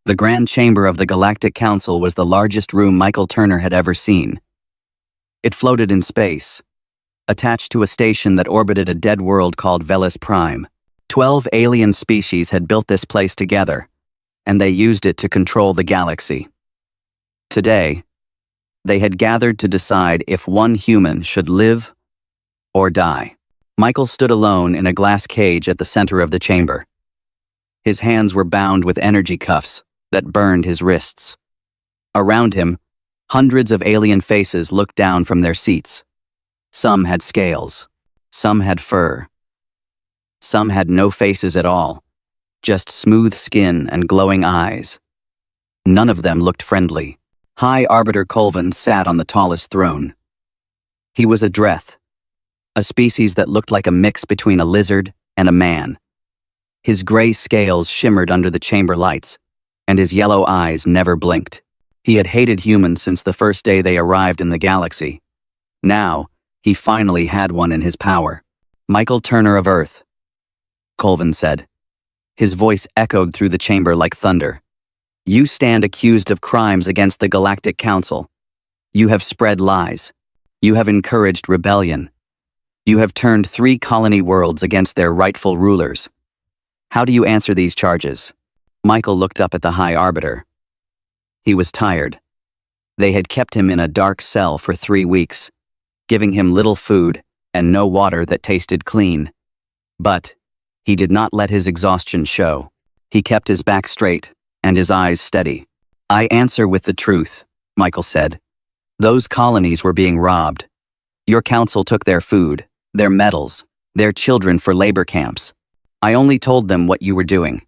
The Grand Chamber of the Galactic Council was the largest room Michael Turner had ever seen. It floated in space, attached to a station that orbited a dead world called Velis Prime. 12 alien species had built this place together, and they used it to control the galaxy. Today, they had gathered to decide if one human should live or die. Michael stood alone in a glass cage at the center of the chamber. His hands were bound with energy cuffs that burned his wrists. Around him, hundreds of alien faces looked down from their seats. Some had scales, some had fur. Some had no faces at all, just smooth skin and glowing eyes. None of them looked friendly. High Arbiter Colvin sat on the tallest throne. He was a Dreth, a species that looked like a mix between a lizard and a man. His gray scales shimmered under the chamber lights, and his yellow eyes never blinked. He had hated humans since the first day they arrived in the galaxy. Now, he finally had one in his power. "Michael Turner of Earth," Colvin said. His voice echoed through the chamber like thunder. "You stand accused of crimes against the Galactic Council. You have spread lies. You have encouraged rebellion. You have turned 3 colony worlds against their rightful rulers. How do you answer these charges?" Michael looked up at the High Arbiter. He was tired. They had kept him in a dark cell for 3 weeks, giving him little food and no water that tasted clean. But he did not let his exhaustion show. He kept his back straight and his eyes steady. "I answer with the truth," Michael said. "Those colonies were being robbed. Your council took their food, their metals, their children for labor camps. I only told them what you were doing.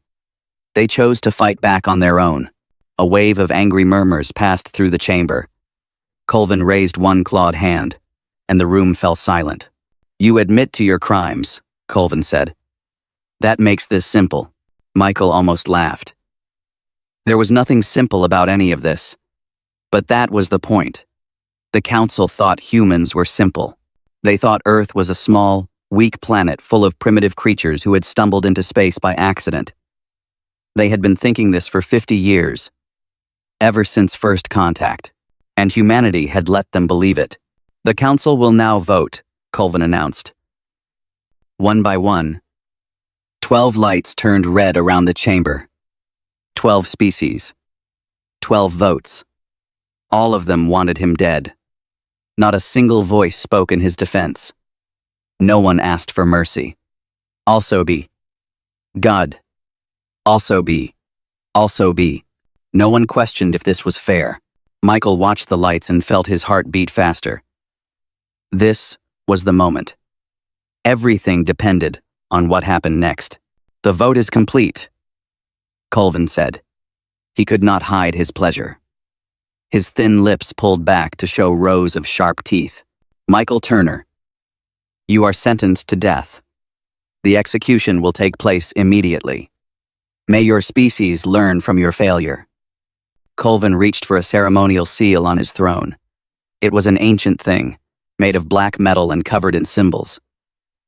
They chose to fight back on their own." A wave of angry murmurs passed through the chamber. Colvin raised one clawed hand, and the room fell silent. "You admit to your crimes," Colvin said. "That makes this simple." Michael almost laughed. There was nothing simple about any of this. But that was the point. The Council thought humans were simple. They thought Earth was a small, weak planet full of primitive creatures who had stumbled into space by accident. They had been thinking this for 50 years, ever since first contact, and humanity had let them believe it. "The Council will now vote," Colvin announced. One by one, 12 lights turned red around the chamber. 12 species. 12 votes. All of them wanted him dead. Not a single voice spoke in his defense. No one asked for mercy. Also be. God. Also be. Also be. No one questioned if this was fair. Michael watched the lights and felt his heart beat faster. This was the moment. Everything depended on what happened next. "The vote is complete," Colvin said. He could not hide his pleasure. His thin lips pulled back to show rows of sharp teeth. "Michael Turner, you are sentenced to death. The execution will take place immediately. May your species learn from your failure." Colvin reached for a ceremonial seal on his throne. It was an ancient thing, made of black metal and covered in symbols.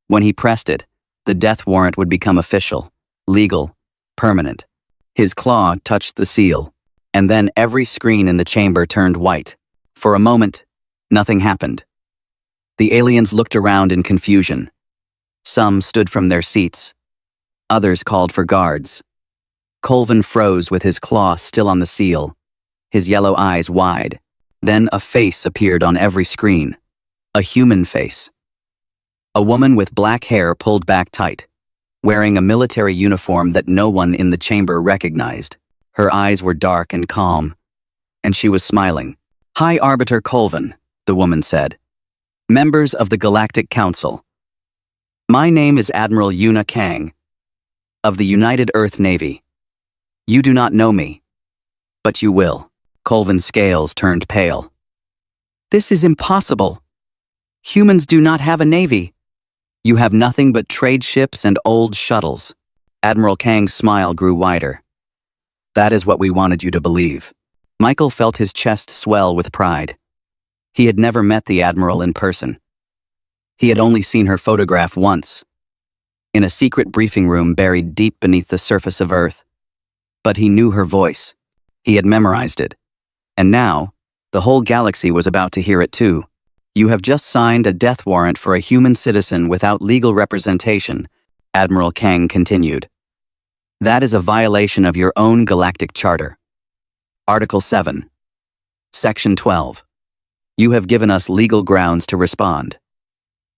When he pressed it, the death warrant would become official, legal, permanent. His claw touched the seal, and then every screen in the chamber turned white. For a moment, nothing happened. The aliens looked around in confusion. Some stood from their seats. Others called for guards. Colvin froze with his claw still on the seal, his yellow eyes wide. Then a face appeared on every screen. A human face. A woman with black hair pulled back tight, wearing a military uniform that no one in the chamber recognized. Her eyes were dark and calm, and she was smiling. "High Arbiter Colvin," the woman said. "Members of the Galactic Council. My name is Admiral Yuna Kang, of the United Earth Navy. You do not know me, but you will." Colvin's scales turned pale. "This is impossible. Humans do not have a navy. You have nothing but trade ships and old shuttles." Admiral Kang's smile grew wider. "That is what we wanted you to believe." Michael felt his chest swell with pride. He had never met the Admiral in person. He had only seen her photograph once, in a secret briefing room buried deep beneath the surface of Earth. But he knew her voice. He had memorized it. And now, the whole galaxy was about to hear it too. You have just signed a death warrant for a human citizen without legal representation, Admiral Kang continued. That is a violation of your own galactic charter. Article 7. Section 12. You have given us legal grounds to respond.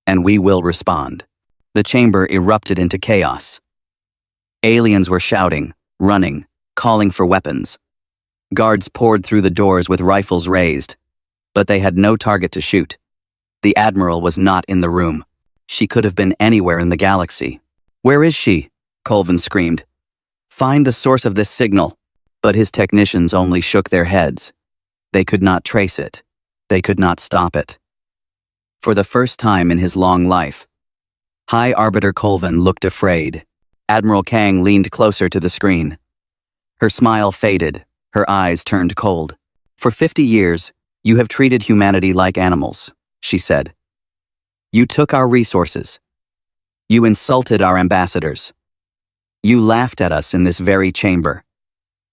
And we will respond. The chamber erupted into chaos. Aliens were shouting, running, calling for weapons. Guards poured through the doors with rifles raised, but they had no target to shoot. The Admiral was not in the room. She could have been anywhere in the galaxy. Where is she? Colvin screamed. Find the source of this signal. But his technicians only shook their heads. They could not trace it. They could not stop it. For the first time in his long life, High Arbiter Colvin looked afraid. Admiral Kang leaned closer to the screen. Her smile faded. Her eyes turned cold. For 50 years, you have treated humanity like animals, she said. You took our resources. You insulted our ambassadors. You laughed at us in this very chamber.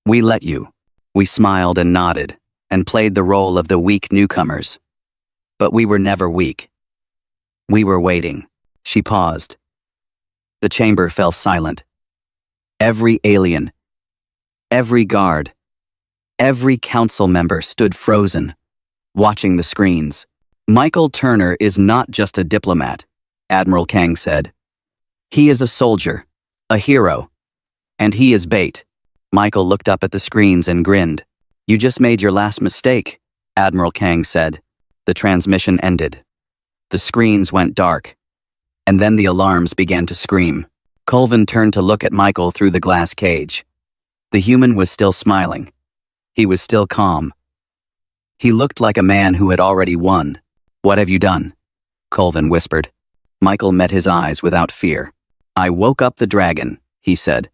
We let you. We smiled and nodded, and played the role of the weak newcomers. But we were never weak. We were waiting. She paused. The chamber fell silent. Every alien, every guard, every council member stood frozen, watching the screens. Michael Turner is not just a diplomat, Admiral Kang said. He is a soldier, a hero, and he is bait. Michael looked up at the screens and grinned. You just made your last mistake, Admiral Kang said. The transmission ended. The screens went dark, and then the alarms began to scream. Colvin turned to look at Michael through the glass cage. The human was still smiling. He was still calm. He looked like a man who had already won. What have you done? Colvin whispered. Michael met his eyes without fear. I woke up the dragon, he said.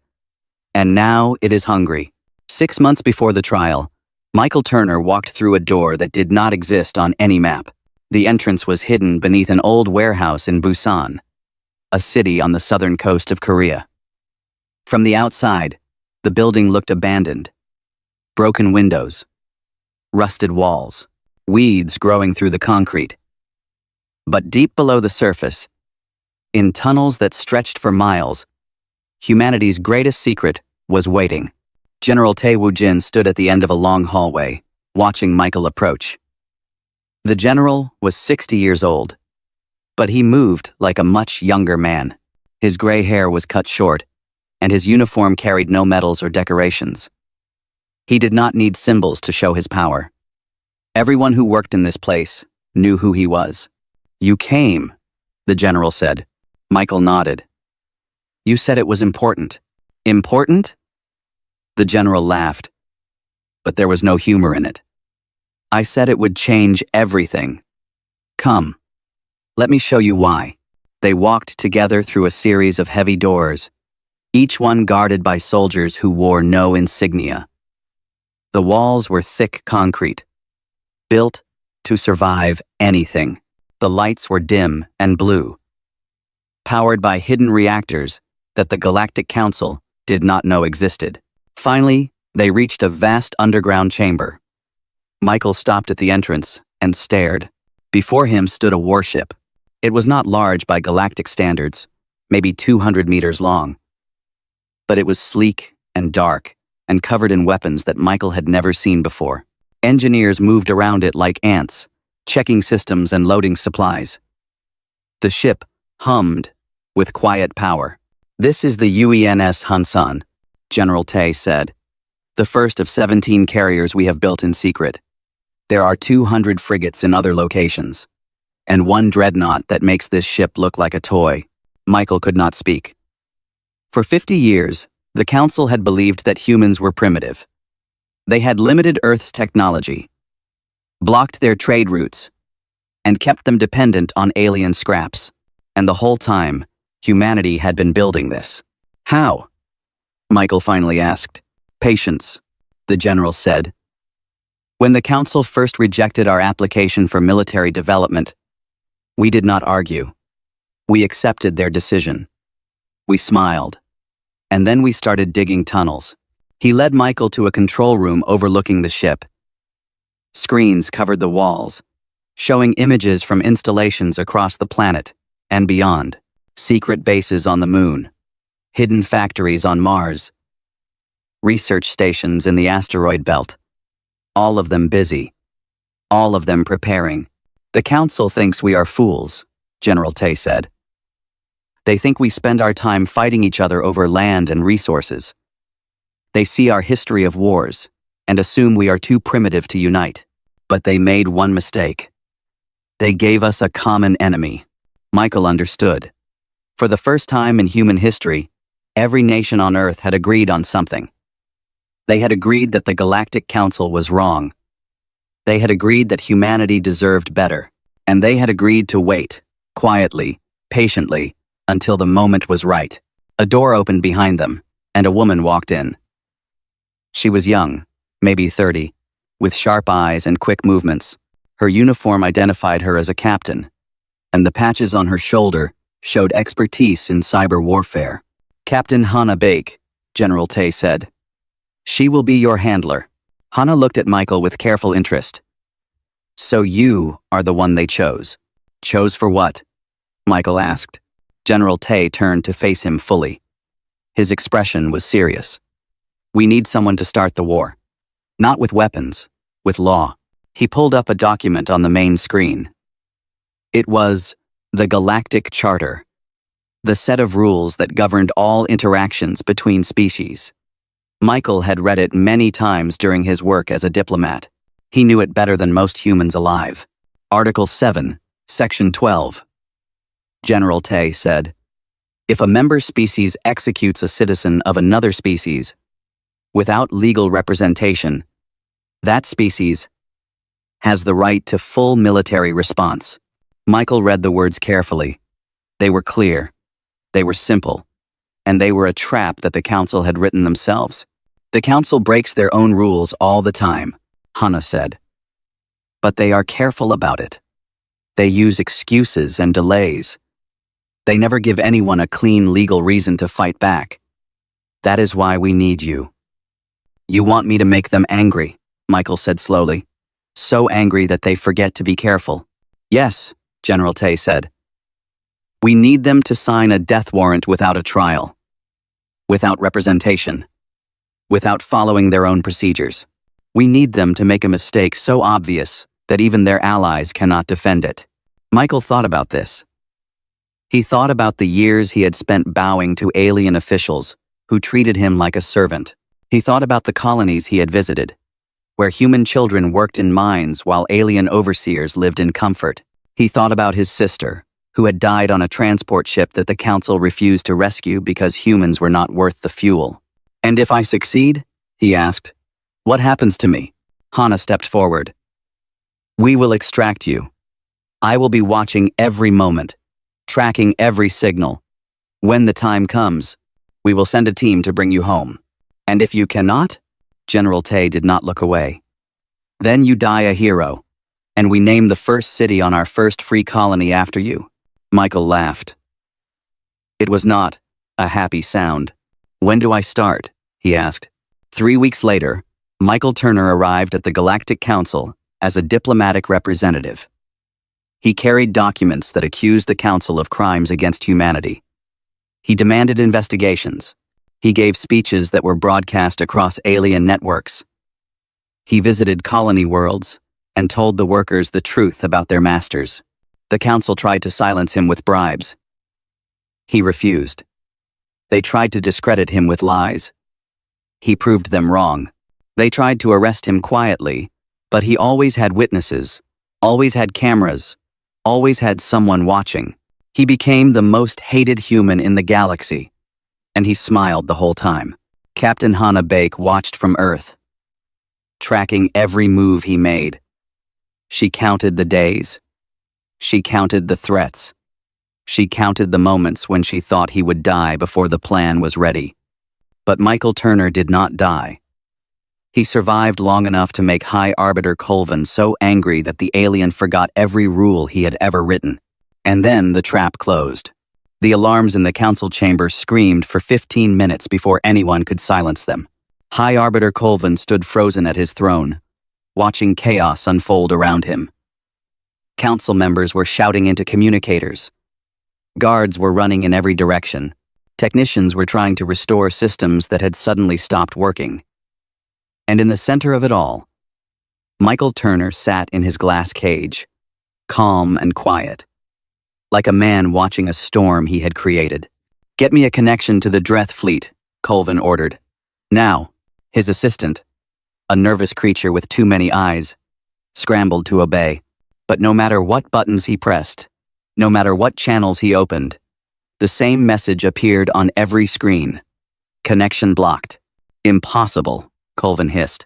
And now it is hungry. 6 months before the trial, Michael Turner walked through a door that did not exist on any map. The entrance was hidden beneath an old warehouse in Busan, a city on the southern coast of Korea. From the outside, the building looked abandoned. Broken windows, rusted walls, weeds growing through the concrete. But deep below the surface, in tunnels that stretched for miles, humanity's greatest secret was waiting. General Tae Woo-jin stood at the end of a long hallway, watching Michael approach. The general was 60 years old, but he moved like a much younger man. His gray hair was cut short, and his uniform carried no medals or decorations. He did not need symbols to show his power. Everyone who worked in this place knew who he was. You came, the general said. Michael nodded. You said it was important. Important? The general laughed, but there was no humor in it. I said it would change everything. Come, let me show you why. They walked together through a series of heavy doors, each one guarded by soldiers who wore no insignia. The walls were thick concrete, built to survive anything. The lights were dim and blue, powered by hidden reactors that the Galactic Council did not know existed. Finally, they reached a vast underground chamber. Michael stopped at the entrance and stared. Before him stood a warship. It was not large by galactic standards, maybe 200 meters long. But it was sleek and dark and covered in weapons that Michael had never seen before. Engineers moved around it like ants, checking systems and loading supplies. The ship hummed with quiet power. This is the UENS Hansan, General Tae said. The first of 17 carriers we have built in secret. There are 200 frigates in other locations, and one dreadnought that makes this ship look like a toy. Michael could not speak. For 50 years, the Council had believed that humans were primitive. They had limited Earth's technology, blocked their trade routes, and kept them dependent on alien scraps. And the whole time, humanity had been building this. How? Michael finally asked. Patience, the general said. When the Council first rejected our application for military development, we did not argue. We accepted their decision. We smiled, and then we started digging tunnels. He led Michael to a control room overlooking the ship. Screens covered the walls, showing images from installations across the planet and beyond, secret bases on the moon, hidden factories on Mars, research stations in the asteroid belt, all of them busy, all of them preparing. "The Council thinks we are fools," General Tay said. "They think we spend our time fighting each other over land and resources. They see our history of wars and assume we are too primitive to unite. But they made one mistake. They gave us a common enemy." Michael understood. For the first time in human history, every nation on Earth had agreed on something. They had agreed that the Galactic Council was wrong. They had agreed that humanity deserved better. And they had agreed to wait, quietly, patiently, until the moment was right. A door opened behind them, and a woman walked in. She was young, maybe 30, with sharp eyes and quick movements. Her uniform identified her as a captain, and the patches on her shoulder showed expertise in cyber warfare. "Captain Hannah Bake," General Tay said. "She will be your handler." Hannah looked at Michael with careful interest. "So you are the one they chose." "Chose for what?" Michael asked. General Tay turned to face him fully. His expression was serious. "We need someone to start the war. Not with weapons, with law." He pulled up a document on the main screen. It was the Galactic Charter, the set of rules that governed all interactions between species. Michael had read it many times during his work as a diplomat. He knew it better than most humans alive. Article 7, Section 12. General Tay said, "If a member species executes a citizen of another species, without legal representation, that species has the right to full military response." Michael read the words carefully. They were clear, they were simple, and they were a trap that the Council had written themselves. "The Council breaks their own rules all the time," Hannah said. "But they are careful about it. They use excuses and delays. They never give anyone a clean legal reason to fight back. That is why we need you." "You want me to make them angry," Michael said slowly. "So angry that they forget to be careful." "Yes," General Tay said. "We need them to sign a death warrant without a trial, without representation, without following their own procedures. We need them to make a mistake so obvious that even their allies cannot defend it." Michael thought about this. He thought about the years he had spent bowing to alien officials who treated him like a servant. He thought about the colonies he had visited, where human children worked in mines while alien overseers lived in comfort. He thought about his sister, who had died on a transport ship that the Council refused to rescue because humans were not worth the fuel. "And if I succeed?" he asked. "What happens to me?" Hannah stepped forward. "We will extract you. I will be watching every moment, tracking every signal. When the time comes, we will send a team to bring you home. And if you cannot?" General Tay did not look away. "Then you die a hero, and we name the first city on our first free colony after you." Michael laughed. It was not a happy sound. "When do I start?" he asked. 3 weeks later, Michael Turner arrived at the Galactic Council as a diplomatic representative. He carried documents that accused the Council of crimes against humanity. He demanded investigations. He gave speeches that were broadcast across alien networks. He visited colony worlds and told the workers the truth about their masters. The Council tried to silence him with bribes. He refused. They tried to discredit him with lies. He proved them wrong. They tried to arrest him quietly, but he always had witnesses, always had cameras, always had someone watching. He became the most hated human in the galaxy, and he smiled the whole time. Captain Hannah Bake watched from Earth, tracking every move he made. She counted the days. She counted the threats. She counted the moments when she thought he would die before the plan was ready. But Michael Turner did not die. He survived long enough to make High Arbiter Colvin so angry that the alien forgot every rule he had ever written. And then the trap closed. The alarms in the council chamber screamed for 15 minutes before anyone could silence them. High Arbiter Colvin stood frozen at his throne, watching chaos unfold around him. Council members were shouting into communicators. Guards were running in every direction. Technicians were trying to restore systems that had suddenly stopped working. And in the center of it all, Michael Turner sat in his glass cage, calm and quiet, like a man watching a storm he had created. "Get me a connection to the Dreth fleet," Colvin ordered. Now, his assistant, a nervous creature with too many eyes, scrambled to obey. But no matter what buttons he pressed, no matter what channels he opened, the same message appeared on every screen. "Connection blocked." "Impossible," Colvin hissed.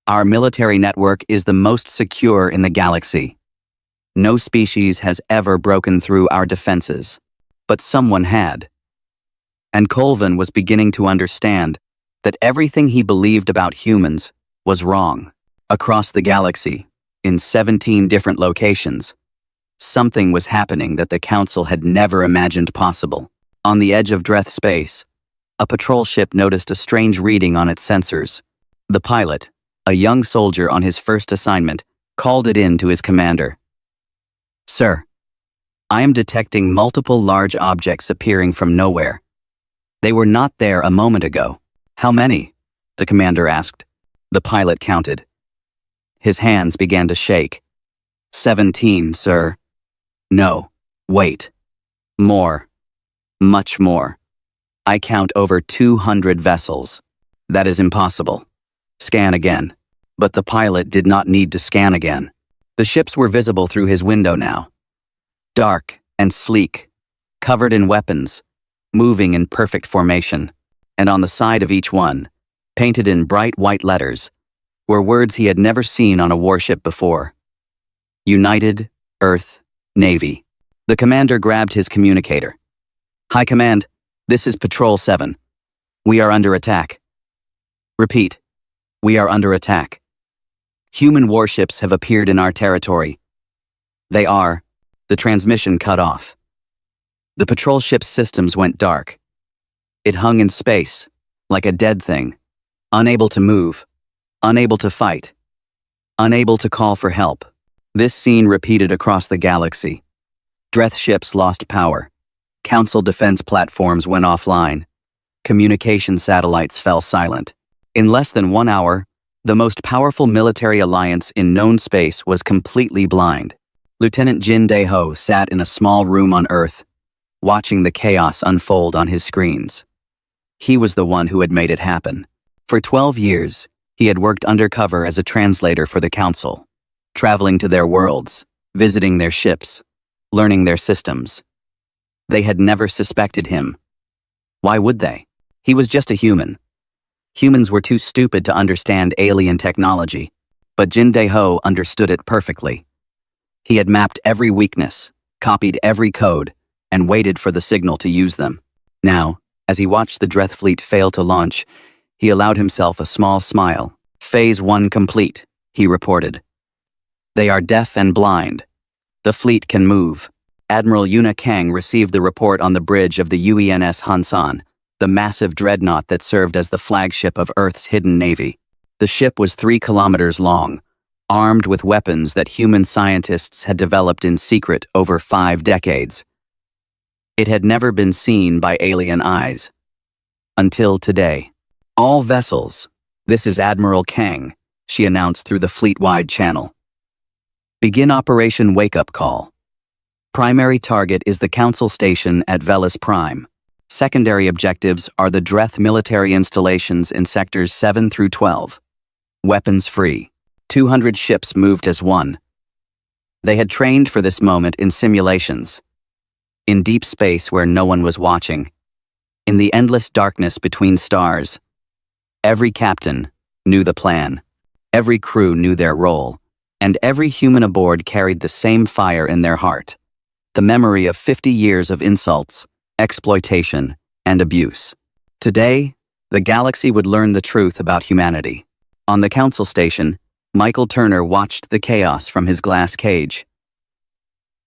"Our military network is the most secure in the galaxy. No species has ever broken through our defenses, but someone had." And Colvin was beginning to understand that everything he believed about humans was wrong. Across the galaxy, in 17 different locations, something was happening that the Council had never imagined possible. On the edge of Dreth space, a patrol ship noticed a strange reading on its sensors. The pilot, a young soldier on his first assignment, called it in to his commander. "Sir, I am detecting multiple large objects appearing from nowhere. They were not there a moment ago." "How many?" the commander asked. The pilot counted. His hands began to shake. 17, sir." "No, wait. More. Much more. I count over 200 vessels. That is impossible. Scan again." But the pilot did not need to scan again. The ships were visible through his window now. Dark and sleek, covered in weapons, moving in perfect formation. And on the side of each one, painted in bright white letters, were words he had never seen on a warship before. United Earth Navy. The commander grabbed his communicator. "High Command, this is Patrol 7. We are under attack." "Repeat. We are under attack. Human warships have appeared in our territory." "They are." The transmission cut off. The patrol ship's systems went dark. It hung in space, like a dead thing, unable to move, unable to fight, unable to call for help. This scene repeated across the galaxy. Dreth ships lost power. Council defense platforms went offline. Communication satellites fell silent. In less than 1 hour, the most powerful military alliance in known space was completely blind. Lieutenant Jin Dae-ho sat in a small room on Earth, watching the chaos unfold on his screens. He was the one who had made it happen. For 12 years, he had worked undercover as a translator for the Council, traveling to their worlds, visiting their ships, learning their systems. They had never suspected him. Why would they? He was just a human. Humans were too stupid to understand alien technology, but Jin Dae-ho understood it perfectly. He had mapped every weakness, copied every code, and waited for the signal to use them. Now, as he watched the Dreth fleet fail to launch, he allowed himself a small smile. "Phase 1 complete," he reported. "They are deaf and blind. The fleet can move." Admiral Yuna Kang received the report on the bridge of the UENS Hansan, the massive dreadnought that served as the flagship of Earth's hidden navy. The ship was 3 kilometers long, armed with weapons that human scientists had developed in secret over 5 decades. It had never been seen by alien eyes. Until today. "All vessels. This is Admiral Kang," she announced through the fleet-wide channel. "Begin Operation Wake-Up Call. Primary target is the Council Station at Velis Prime. Secondary objectives are the Dreth military installations in Sectors 7 through 12. Weapons free. 200 ships moved as one." They had trained for this moment in simulations. In deep space where no one was watching. In the endless darkness between stars. Every captain knew the plan. Every crew knew their role. And every human aboard carried the same fire in their heart. The memory of 50 years of insults, exploitation, and abuse. Today, the galaxy would learn the truth about humanity. On the Council Station, Michael Turner watched the chaos from his glass cage.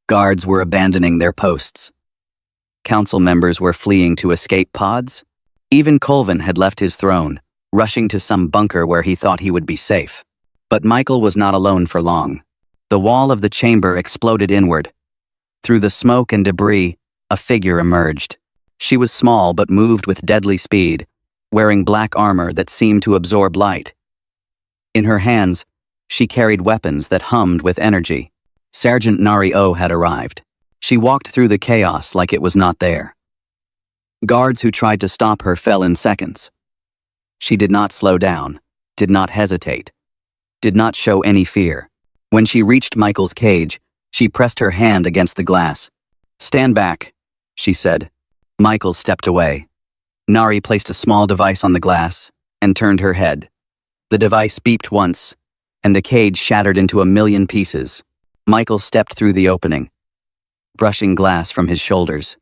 Guards were abandoning their posts. Council members were fleeing to escape pods. Even Colvin had left his throne, rushing to some bunker where he thought he would be safe. But Michael was not alone for long. The wall of the chamber exploded inward. Through the smoke and debris, a figure emerged. She was small but moved with deadly speed, wearing black armor that seemed to absorb light. In her hands, she carried weapons that hummed with energy. Sergeant Nari O had arrived. She walked through the chaos like it was not there. Guards who tried to stop her fell in seconds. She did not slow down, did not hesitate, did not show any fear. When she reached Michael's cage, she pressed her hand against the glass. "Stand back," she said. Michael stepped away. Nari placed a small device on the glass and turned her head. The device beeped once, and the cage shattered into a million pieces. Michael stepped through the opening, brushing glass from his shoulders.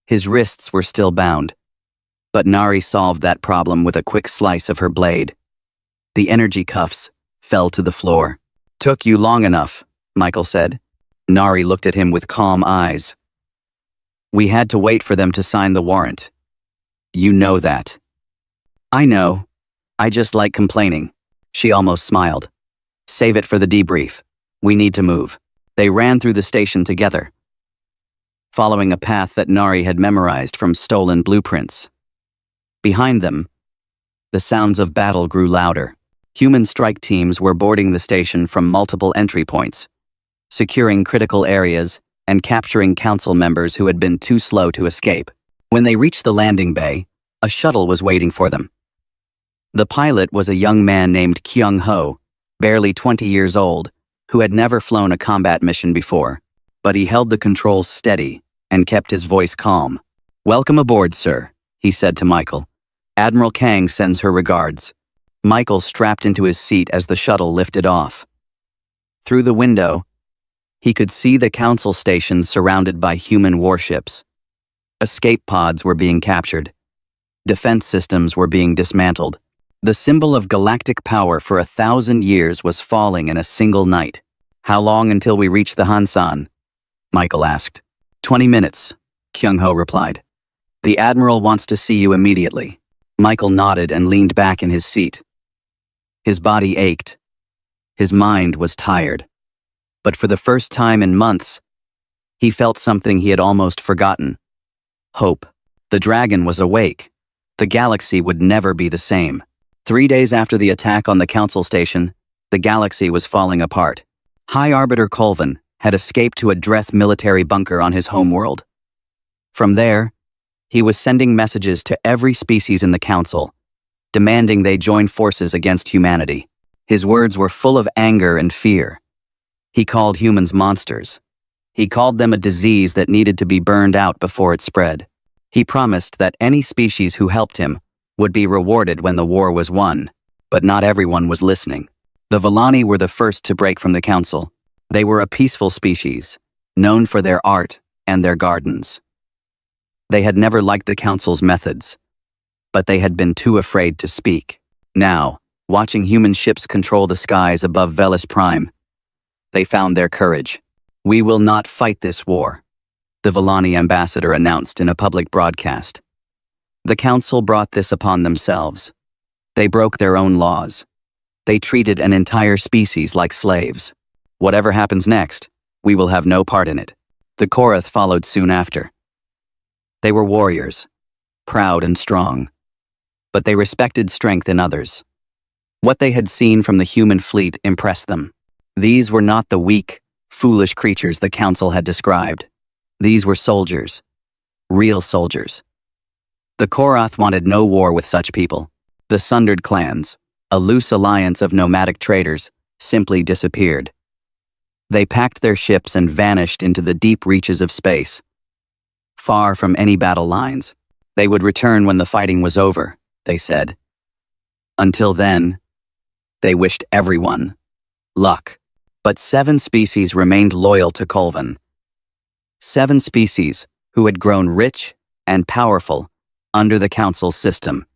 His wrists were still bound, but Nari solved that problem with a quick slice of her blade. The energy cuffs fell to the floor. "Took you long enough," Michael said. Nari looked at him with calm eyes. "We had to wait for them to sign the warrant. You know that." "I know. I just like complaining." She almost smiled. "Save it for the debrief. We need to move." They ran through the station together, following a path that Nari had memorized from stolen blueprints. Behind them, the sounds of battle grew louder. Human strike teams were boarding the station from multiple entry points, securing critical areas and capturing council members who had been too slow to escape. When they reached the landing bay, a shuttle was waiting for them. The pilot was a young man named Kyung Ho, barely 20 years old, who had never flown a combat mission before, but he held the controls steady and kept his voice calm. "Welcome aboard, sir," he said to Michael. "Admiral Kang sends her regards." Michael strapped into his seat as the shuttle lifted off. Through the window, he could see the council station surrounded by human warships. Escape pods were being captured. Defense systems were being dismantled. The symbol of galactic power for 1,000 years was falling in a single night. "How long until we reach the Hansan?" Michael asked. 20 minutes, Kyung Ho replied. "The Admiral wants to see you immediately." Michael nodded and leaned back in his seat. His body ached. His mind was tired. But for the first time in months, he felt something he had almost forgotten. Hope. The dragon was awake. The galaxy would never be the same. 3 days after the attack on the council station, the galaxy was falling apart. High Arbiter Colvin had escaped to a Dreth military bunker on his homeworld. From there, he was sending messages to every species in the council, demanding they join forces against humanity. His words were full of anger and fear. He called humans monsters. He called them a disease that needed to be burned out before it spread. He promised that any species who helped him would be rewarded when the war was won, but not everyone was listening. The Villani were the first to break from the council. They were a peaceful species, known for their art and their gardens. They had never liked the council's methods, but they had been too afraid to speak. Now, watching human ships control the skies above Velis Prime, they found their courage. "We will not fight this war," the Villani ambassador announced in a public broadcast. The council brought this upon themselves. They broke their own laws. They treated an entire species like slaves. "Whatever happens next, we will have no part in it." The Korath followed soon after. They were warriors, proud and strong, but they respected strength in others. What they had seen from the human fleet impressed them. These were not the weak, foolish creatures the council had described. These were soldiers, real soldiers. The Korath wanted no war with such people. The sundered clans, a loose alliance of nomadic traders, simply disappeared. They packed their ships and vanished into the deep reaches of space. Far from any battle lines, they would return when the fighting was over, they said. Until then, they wished everyone luck. But 7 species remained loyal to Colvin. 7 species who had grown rich and powerful under the council's system.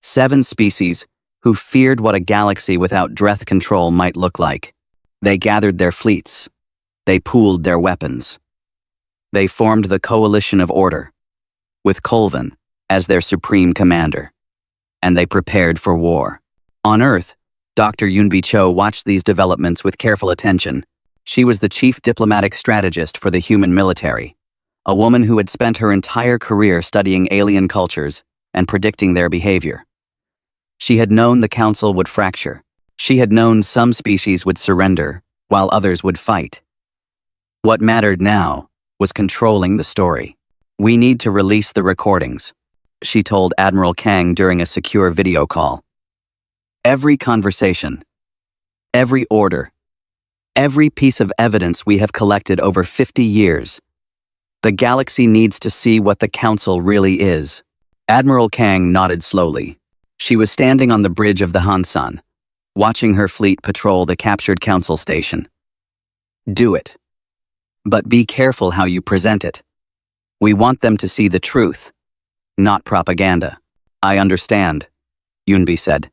7 species who feared what a galaxy without Dreth control might look like. They gathered their fleets. They pooled their weapons. They formed the Coalition of Order, with Colvin as their supreme commander. and they prepared for war. On Earth, Dr. Yunbi Cho watched these developments with careful attention. She was the chief diplomatic strategist for the human military, a woman who had spent her entire career studying alien cultures and predicting their behavior. She had known the council would fracture. She had known some species would surrender, while others would fight. What mattered now was controlling the story. "We need to release the recordings," she told Admiral Kang during a secure video call. "Every conversation, every order, every piece of evidence we have collected over 50 years. The galaxy needs to see what the council really is." Admiral Kang nodded slowly. She was standing on the bridge of the Hansan, watching her fleet patrol the captured council station. "Do it. But be careful how you present it. We want them to see the truth, not propaganda." "I understand," Yunbi said.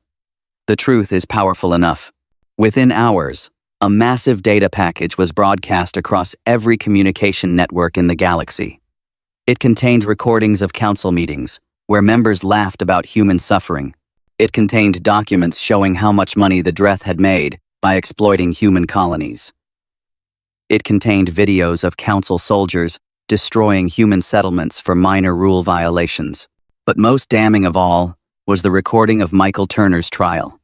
"The truth is powerful enough." Within hours, a massive data package was broadcast across every communication network in the galaxy. It contained recordings of council meetings, where members laughed about human suffering. It contained documents showing how much money the Dreth had made by exploiting human colonies. It contained videos of council soldiers destroying human settlements for minor rule violations. But most damning of all was the recording of Michael Turner's trial.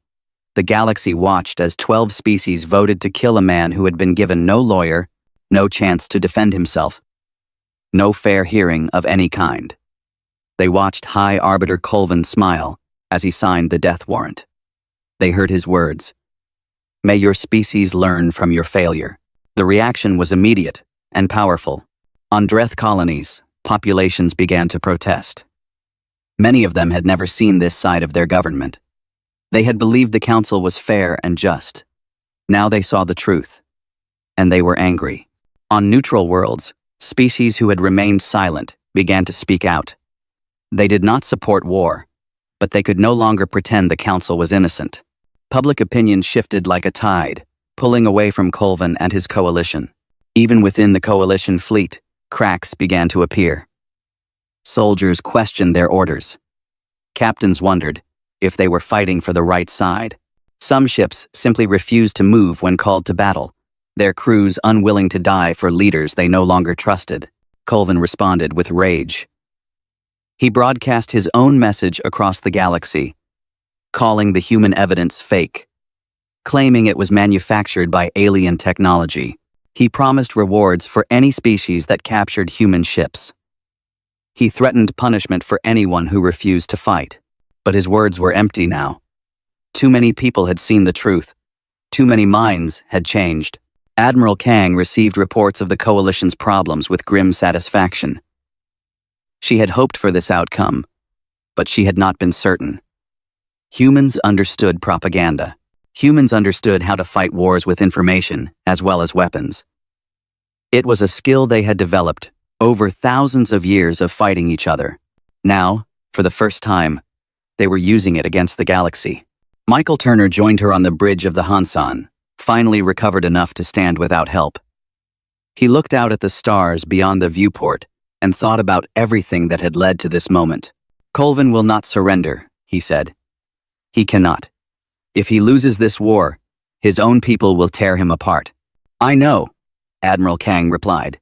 The galaxy watched as 12 species voted to kill a man who had been given no lawyer, no chance to defend himself, no fair hearing of any kind. They watched High Arbiter Colvin smile as he signed the death warrant. They heard his words, "May your species learn from your failure." The reaction was immediate and powerful. On Dreth colonies, populations began to protest. Many of them had never seen this side of their government. They had believed the council was fair and just. Now they saw the truth, and they were angry. On neutral worlds, species who had remained silent began to speak out. They did not support war, but they could no longer pretend the council was innocent. Public opinion shifted like a tide, pulling away from Colvin and his coalition. Even within the coalition fleet, cracks began to appear. Soldiers questioned their orders. Captains wondered if they were fighting for the right side. Some ships simply refused to move when called to battle, their crews unwilling to die for leaders they no longer trusted. Colvin responded with rage. He broadcast his own message across the galaxy, calling the human evidence fake, claiming it was manufactured by alien technology. He promised rewards for any species that captured human ships. He threatened punishment for anyone who refused to fight. But his words were empty now. Too many people had seen the truth. Too many minds had changed. Admiral Kang received reports of the coalition's problems with grim satisfaction. She had hoped for this outcome, but she had not been certain. Humans understood propaganda. Humans understood how to fight wars with information as well as weapons. It was a skill they had developed over thousands of years of fighting each other. Now, for the first time, they were using it against the galaxy. Michael Turner joined her on the bridge of the Hansan, finally recovered enough to stand without help. He looked out at the stars beyond the viewport and thought about everything that had led to this moment. "Colvin will not surrender," he said. "He cannot. If he loses this war, his own people will tear him apart." "I know," Admiral Kang replied.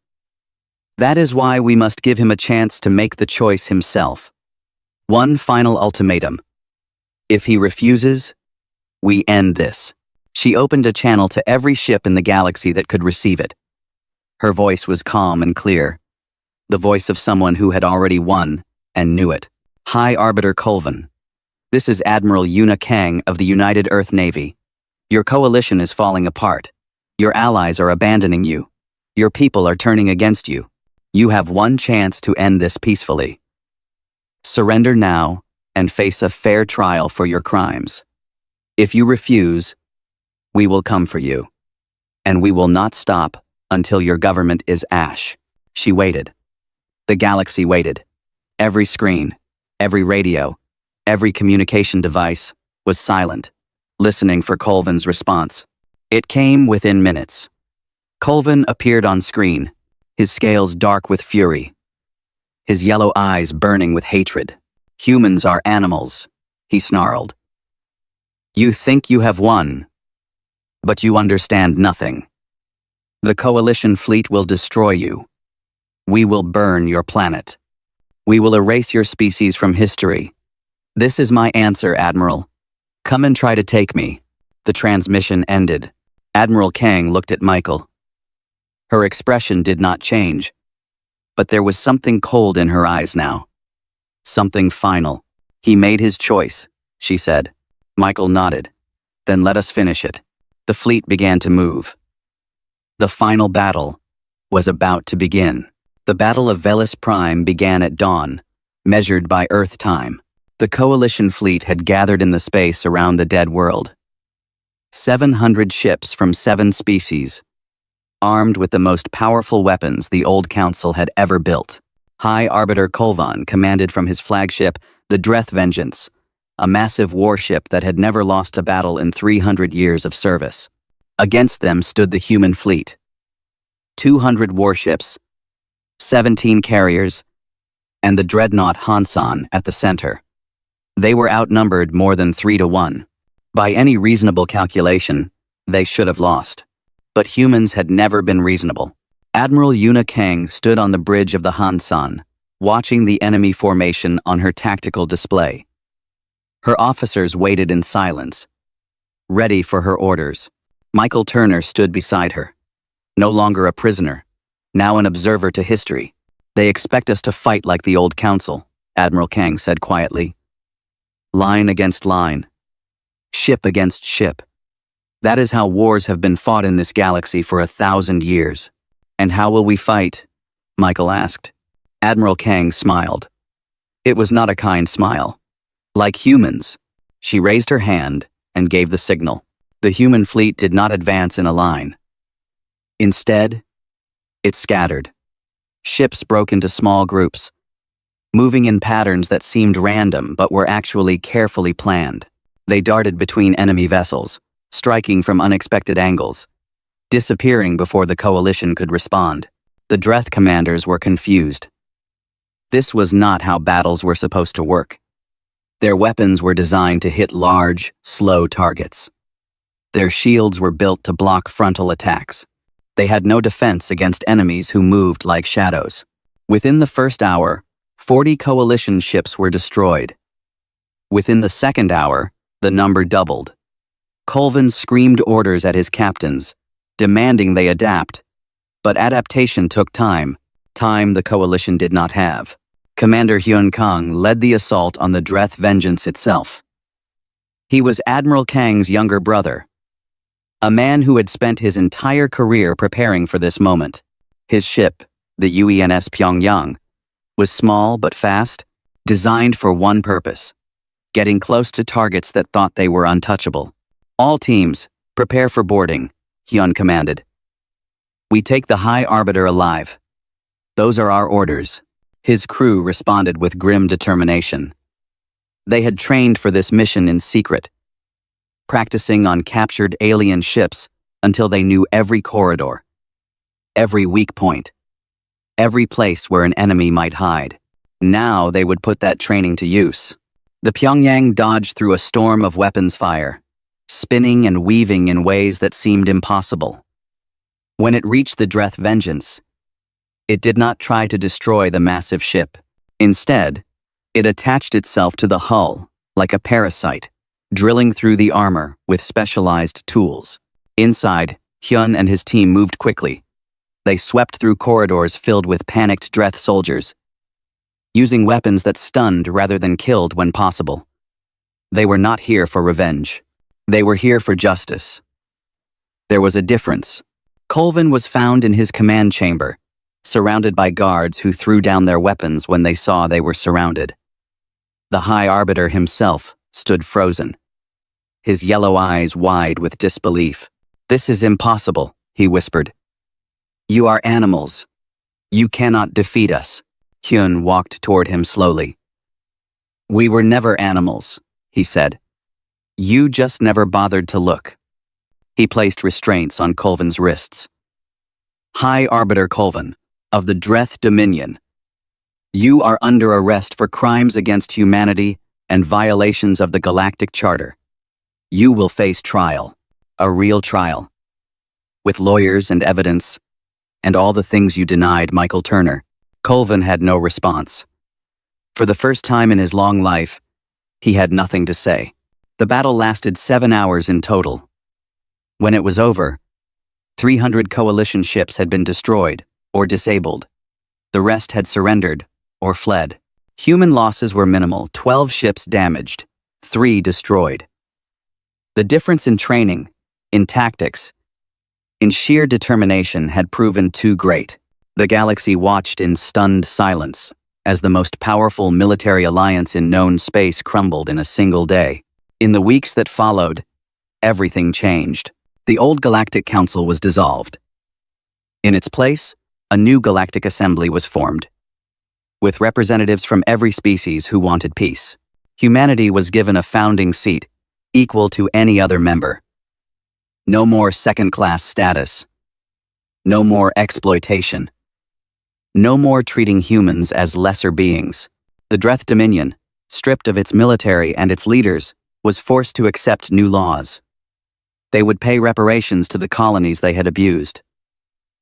"That is why we must give him a chance to make the choice himself. One final ultimatum. If he refuses, we end this." She opened a channel to every ship in the galaxy that could receive it. Her voice was calm and clear, the voice of someone who had already won and knew it. "High Arbiter Colvin, this is Admiral Yuna Kang of the United Earth Navy. Your coalition is falling apart. Your allies are abandoning you. Your people are turning against you. You have one chance to end this peacefully. Surrender now and face a fair trial for your crimes. If you refuse, we will come for you, and we will not stop until your government is ash." She waited. The galaxy waited. Every screen, every radio, every communication device was silent, listening for Colvin's response. It came within minutes. Colvin appeared on screen, his scales dark with fury, his yellow eyes burning with hatred. "Humans are animals," he snarled. You think you have won, but you understand nothing. The Coalition fleet will destroy you. We will burn your planet. We will erase your species from history. This is my answer, Admiral. Come and try to take me. The transmission ended. Admiral Kang looked at Michael. Her expression did not change, but there was something cold in her eyes now. Something final. He made his choice, she said. Michael nodded. Then let us finish it. The fleet began to move. The final battle was about to begin. The Battle of Velis Prime began at dawn, measured by Earth time. The Coalition fleet had gathered in the space around the dead world. 700 ships from 7 species, armed with the most powerful weapons the Old Council had ever built. High Arbiter Kolvan commanded from his flagship, the Dreth Vengeance, a massive warship that had never lost a battle in 300 years of service. Against them stood the human fleet. 200 warships, 17 carriers, and the dreadnought Hansan at the center. They were outnumbered more than 3-1. By any reasonable calculation, they should have lost. But humans had never been reasonable. Admiral Yuna Kang stood on the bridge of the Hansan, watching the enemy formation on her tactical display. Her officers waited in silence, ready for her orders. Michael Turner stood beside her. No longer a prisoner, now an observer to history. They expect us to fight like the Old Council, Admiral Kang said quietly. Line against line. Ship against ship. That is how wars have been fought in this galaxy for 1,000 years. And how will we fight? Michael asked. Admiral Kang smiled. It was not a kind smile. Like humans, she raised her hand and gave the signal. The human fleet did not advance in a line. Instead, it scattered. Ships broke into small groups, moving in patterns that seemed random but were actually carefully planned. They darted between enemy vessels, striking from unexpected angles, disappearing before the Coalition could respond. The Dreth commanders were confused. This was not how battles were supposed to work. Their weapons were designed to hit large, slow targets. Their shields were built to block frontal attacks. They had no defense against enemies who moved like shadows. Within the first hour, 40 Coalition ships were destroyed. Within the second hour, the number doubled. Colvin screamed orders at his captains, demanding they adapt. But adaptation took time the Coalition did not have. Commander Hyun Kang led the assault on the Dreth Vengeance itself. He was Admiral Kang's younger brother, a man who had spent his entire career preparing for this moment. His ship, the UENS Pyongyang, was small but fast, designed for one purpose: getting close to targets that thought they were untouchable. All teams, prepare for boarding, Hyun commanded. We take the High Arbiter alive. Those are our orders. His crew responded with grim determination. They had trained for this mission in secret, practicing on captured alien ships until they knew every corridor, every weak point, every place where an enemy might hide. Now they would put that training to use. The Pyongyang dodged through a storm of weapons fire, spinning and weaving in ways that seemed impossible. When it reached the Dreth Vengeance, it did not try to destroy the massive ship. Instead, it attached itself to the hull like a parasite, drilling through the armor with specialized tools. Inside, Hyun and his team moved quickly. They swept through corridors filled with panicked Dreth soldiers, using weapons that stunned rather than killed when possible. They were not here for revenge. They were here for justice. There was a difference. Colvin was found in his command chamber, surrounded by guards who threw down their weapons when they saw they were surrounded. The High Arbiter himself stood frozen, his yellow eyes wide with disbelief. "This is impossible," he whispered. "You are animals. You cannot defeat us." Hyun walked toward him slowly. "We were never animals," he said. "You just never bothered to look." He placed restraints on Colvin's wrists. "High Arbiter Colvin, of the Dreth Dominion, you are under arrest for crimes against humanity and violations of the Galactic Charter. You will face trial, a real trial, with lawyers and evidence, and all the things you denied Michael Turner. Colvin had no response. For the first time in his long life, he had nothing to say. The battle lasted 7 hours in total. When it was over, 300 coalition ships had been destroyed or disabled. The rest had surrendered or fled. Human losses were minimal: 12 ships damaged, 3 destroyed. The difference in training, in tactics, in sheer determination had proven too great. The galaxy watched in stunned silence as the most powerful military alliance in known space crumbled in a single day. In the weeks that followed, everything changed. The old Galactic Council was dissolved. In its place, a new Galactic Assembly was formed, with representatives from every species who wanted peace. Humanity was given a founding seat, equal to any other member. No more second-class status. No more exploitation. No more treating humans as lesser beings. The Dreth Dominion, stripped of its military and its leaders, was forced to accept new laws. They would pay reparations to the colonies they had abused.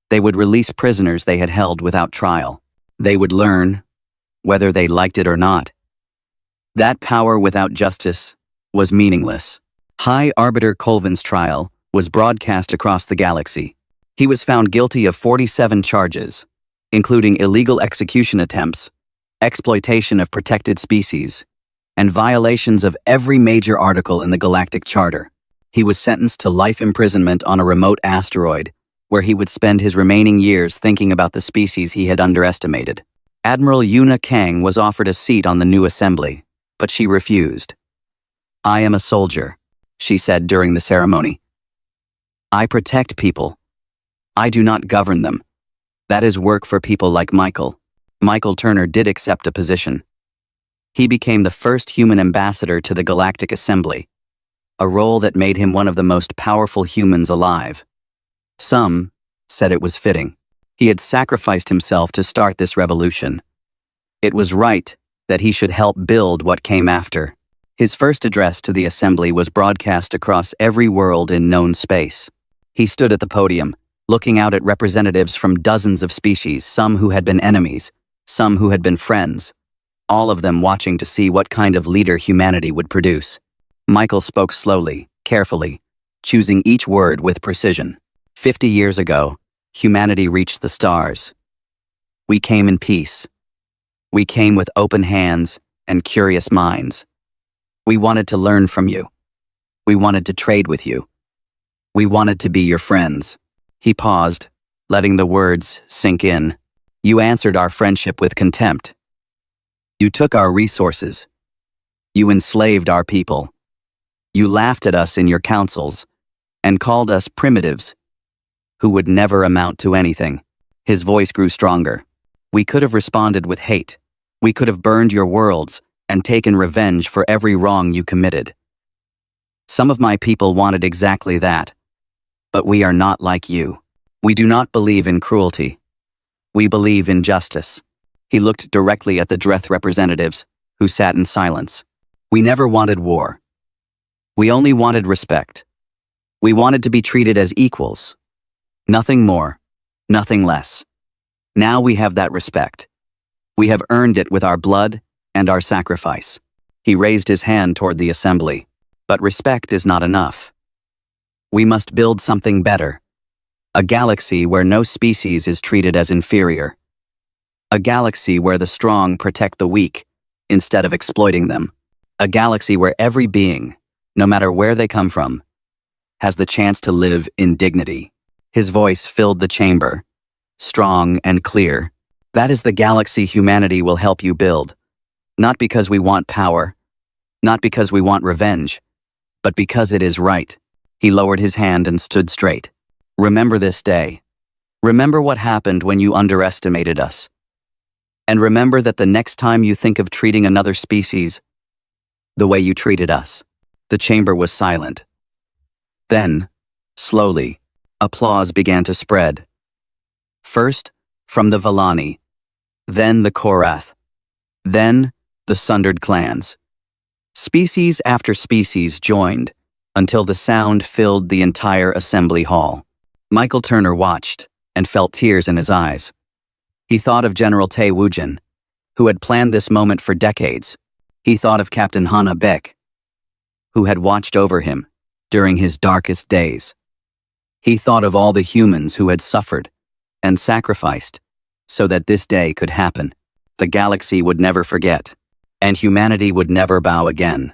They would release prisoners they had held without trial. They would learn, whether they liked it or not, that power without justice was meaningless. High Arbiter Colvin's trial was broadcast across the galaxy. He was found guilty of 47 charges, including illegal execution attempts, exploitation of protected species, and violations of every major article in the Galactic Charter. He was sentenced to life imprisonment on a remote asteroid, where he would spend his remaining years thinking about the species he had underestimated. Admiral Yuna Kang was offered a seat on the new assembly, but she refused. "I am a soldier," she said during the ceremony. "I protect people. I do not govern them. That is work for people like Michael." Michael Turner did accept a position. He became the first human ambassador to the Galactic Assembly, a role that made him one of the most powerful humans alive. Some said it was fitting. He had sacrificed himself to start this revolution. It was right that he should help build what came after. His first address to the assembly was broadcast across every world in known space. He stood at the podium, looking out at representatives from dozens of species, some who had been enemies, some who had been friends, all of them watching to see what kind of leader humanity would produce. Michael spoke slowly, carefully, choosing each word with precision. 50 years ago, humanity reached the stars. We came in peace. We came with open hands and curious minds. We wanted to learn from you. We wanted to trade with you. We wanted to be your friends. He paused, letting the words sink in. You answered our friendship with contempt. You took our resources. You enslaved our people. You laughed at us in your councils and called us primitives who would never amount to anything. His voice grew stronger. We could have responded with hate. We could have burned your worlds and taken revenge for every wrong you committed. Some of my people wanted exactly that. But we are not like you. We do not believe in cruelty. We believe in justice. He looked directly at the Dreth representatives, who sat in silence. We never wanted war. We only wanted respect. We wanted to be treated as equals. Nothing more, nothing less. Now we have that respect. We have earned it with our blood and our sacrifice. He raised his hand toward the assembly. But respect is not enough. We must build something better. A galaxy where no species is treated as inferior. A galaxy where the strong protect the weak instead of exploiting them. A galaxy where every being, no matter where they come from, has the chance to live in dignity. His voice filled the chamber, strong and clear. That is the galaxy humanity will help you build. Not because we want power, not because we want revenge, but because it is right. He lowered his hand and stood straight. Remember this day. Remember what happened when you underestimated us. And remember that the next time you think of treating another species the way you treated us. The chamber was silent. Then, slowly, applause began to spread. First, from the Vellani, then the Korath, then the sundered clans. Species after species joined, until the sound filled the entire assembly hall. Michael Turner watched, and felt tears in his eyes. He thought of General Tae Woojin, who had planned this moment for decades. He thought of Captain Hana Beck, who had watched over him during his darkest days. He thought of all the humans who had suffered and sacrificed so that this day could happen. The galaxy would never forget, and humanity would never bow again.